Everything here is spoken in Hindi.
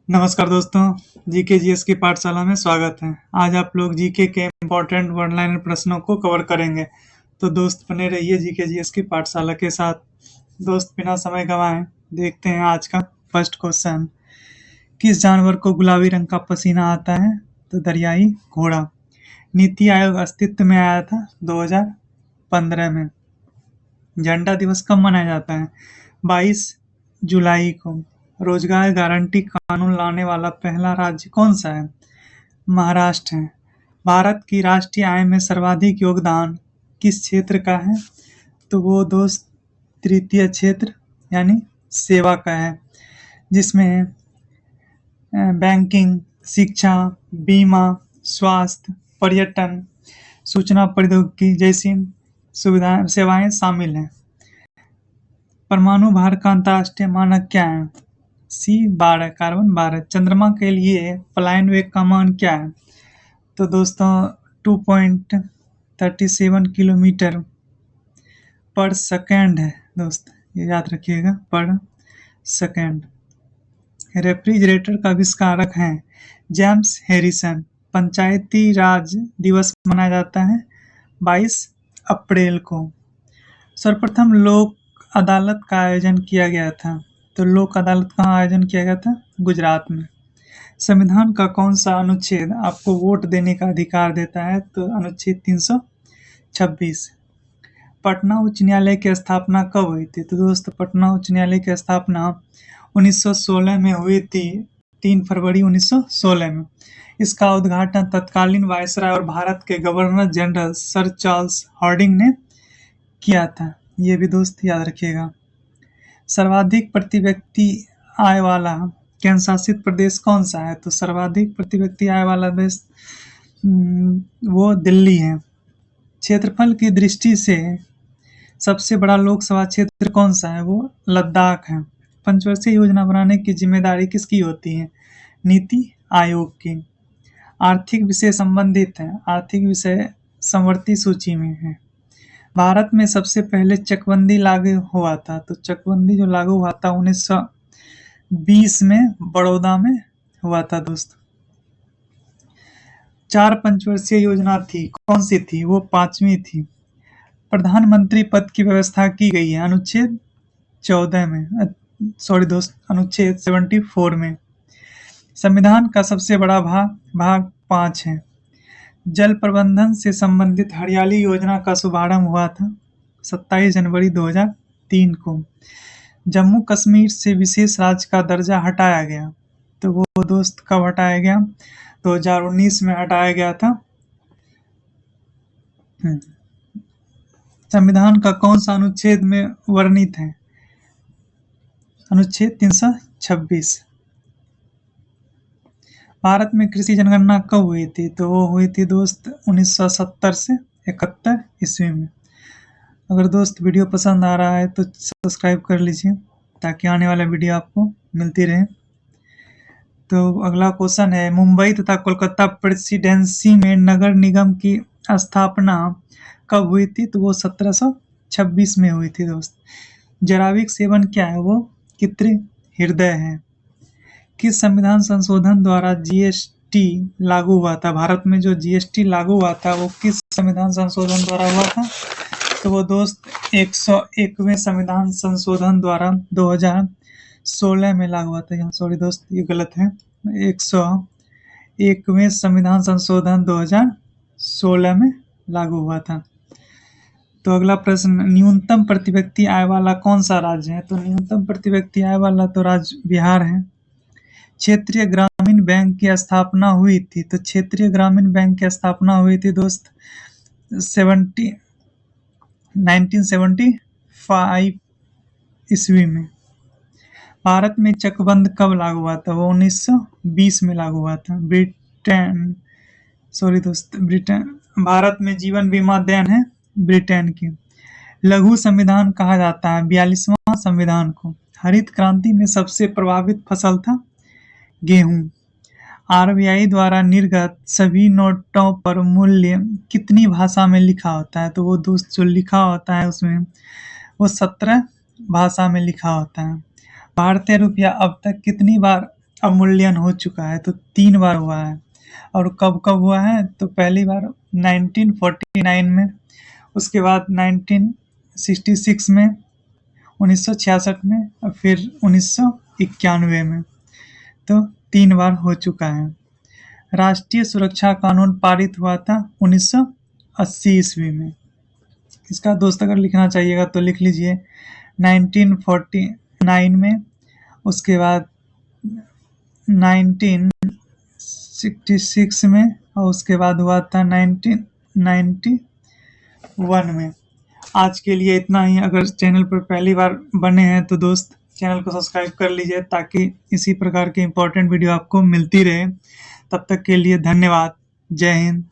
नमस्कार दोस्तों, जीके जीएस की पाठशाला में स्वागत है। आज आप लोग जीके के इम्पोर्टेंट वन लाइनर प्रश्नों को कवर करेंगे, तो दोस्त बने रहिए जीके जीएस की पाठशाला के साथ। दोस्त बिना समय गंवाए देखते हैं आज का फर्स्ट क्वेश्चन। किस जानवर को गुलाबी रंग का पसीना आता है? तो दरियाई घोड़ा। नीति आयोग अस्तित्व में आया था 2015 में। झंडा दिवस कब मनाया जाता है? 22 जुलाई को। रोजगार गारंटी कानून लाने वाला पहला राज्य कौन सा है? महाराष्ट्र है। भारत की राष्ट्रीय आय में सर्वाधिक योगदान किस क्षेत्र का है? तो वो दोस्त तृतीय क्षेत्र यानी सेवा का है, जिसमें बैंकिंग, शिक्षा, बीमा, स्वास्थ्य, पर्यटन, सूचना प्रौद्योगिकी जैसी सेवाएं शामिल हैं। परमाणु भार का अंतर्राष्ट्रीय मानक क्या है? C12 carbon 12। चंद्रमा के लिए पलायन वेग का मान क्या है? तो दोस्तों 2.37 किलोमीटर पर सेकेंड है। दोस्त ये याद रखिएगा, पर सेकेंड। रेफ्रिजरेटर का आविष्कारक हैं जेम्स हैरिसन। पंचायती राज दिवस मनाया जाता है 22 अप्रैल को। सर्वप्रथम लोक अदालत का आयोजन किया गया था। तो लोक अदालत का आयोजन किया गया था गुजरात में। संविधान का कौन सा अनुच्छेद आपको वोट देने का अधिकार देता है? तो अनुच्छेद 326। पटना उच्च न्यायालय की स्थापना कब हुई थी? तो दोस्त पटना उच्च न्यायालय की स्थापना 1916 में हुई थी, 3 फरवरी 1916 में। इसका उद्घाटन तत्कालीन वायसराय और भारत के governor general sir Charles Hardinge ने किया था। ये भी दोस्त याद रखिएगा। सर्वाधिक प्रति व्यक्ति आय वाला केंद्र शासित प्रदेश कौन सा है? तो सर्वाधिक प्रति व्यक्ति आय वाला देश वो दिल्ली है। क्षेत्रफल की दृष्टि से सबसे बड़ा लोकसभा क्षेत्र कौन सा है? वो लद्दाख है। पंचवर्षीय योजना बनाने की जिम्मेदारी किसकी होती है? नीति आयोग की। आर्थिक विषय संबंधित है, आर्थिक विषय समवर्ती सूची में है। भारत में सबसे पहले चकबंदी लागू हुआ था। तो चकबंदी जो लागू हुआ था 1920 में बड़ौदा में हुआ था दोस्त। 4 पंचवर्षीय योजना थी, कौन सी थी? वो 5वीं थी। प्रधानमंत्री पद की व्यवस्था की गई है अनुच्छेद 14 में, अनुच्छेद 74 में। संविधान का सबसे बड़ा भाग 5 है। जल प्रबंधन से संबंधित हरियाली योजना का शुभारंभ हुआ था 27 जनवरी 2003 को। जम्मू कश्मीर से विशेष राज्य का दर्जा हटाया गया। तो वो दोस्त कब हटाया गया? 2019 में हटाया गया था। संविधान का कौन सा अनुच्छेद में वर्णित है? अनुच्छेद 326। भारत में कृषि जनगणना कब हुई थी? तो वो हुई थी दोस्त 1970 से 71 ईस्वी में। अगर दोस्त वीडियो पसंद आ रहा है तो सब्सक्राइब कर लीजिए ताकि आने वाला वीडियो आपको मिलती रहे। तो अगला क्वेश्चन है, मुंबई तथा कोलकाता प्रेसिडेंसी में नगर निगम की स्थापना कब हुई थी? तो वो 1726 में हुई थी दोस्त। जैविक सेवन क्या है? वो कृत्रिम हृदय है। किस संविधान संशोधन द्वारा जीएसटी लागू हुआ था? भारत में जो जीएसटी लागू हुआ था वो किस संविधान संशोधन द्वारा हुआ था? तो वो दोस्त 101वें संविधान संशोधन द्वारा 2016 में लागू हुआ था। यहाँ सॉरी दोस्त ये गलत है, 101वें संविधान संशोधन 2016 में लागू हुआ था। तो अगला प्रश्न, न्यूनतम प्रति व्यक्ति आय वाला कौन सा राज्य है? तो न्यूनतम प्रति व्यक्ति आय वाला तो राज्य बिहार है। क्षेत्रीय ग्रामीण बैंक की स्थापना हुई थी। तो क्षेत्रीय ग्रामीण बैंक की स्थापना हुई थी दोस्त 1975 ईस्वी में। भारत में चकबंद कब लागू हुआ था? वो 1920 में लागू हुआ था। ब्रिटेन भारत में जीवन बीमा देन है ब्रिटेन की। लघु संविधान कहा जाता है 42वां संविधान को। हरित क्रांति में सबसे प्रभावित फसल था गेहूं। आरबीआई द्वारा निर्गत सभी नोटों पर मूल्य कितनी भाषा में लिखा होता है? तो वो दोस्त जो लिखा होता है उसमें वो 17 भाषा में लिखा होता है। भारतीय रुपया अब तक कितनी बार अवमूल्यन हो चुका है, तो 3 बार हुआ है। और कब-कब हुआ है? तो पहली बार 1949 में, उसके बाद 1966 में, 1966 में और फिर 1991 में। तो 3 बार हो चुका है। राष्ट्रीय सुरक्षा कानून पारित हुआ था 1980 ईस्वी में। इसका दोस्त अगर लिखना चाहिएगा तो लिख लीजिए 1949 में, उसके बाद 1966 में और उसके बाद हुआ था 1991 में। आज के लिए इतना ही। अगर चैनल पर पहली बार बने हैं तो दोस्त चैनल को सब्सक्राइब कर लीजिए ताकि इसी प्रकार की इम्पोर्टेंट वीडियो आपको मिलती रहे। तब तक के लिए धन्यवाद। जय हिंद।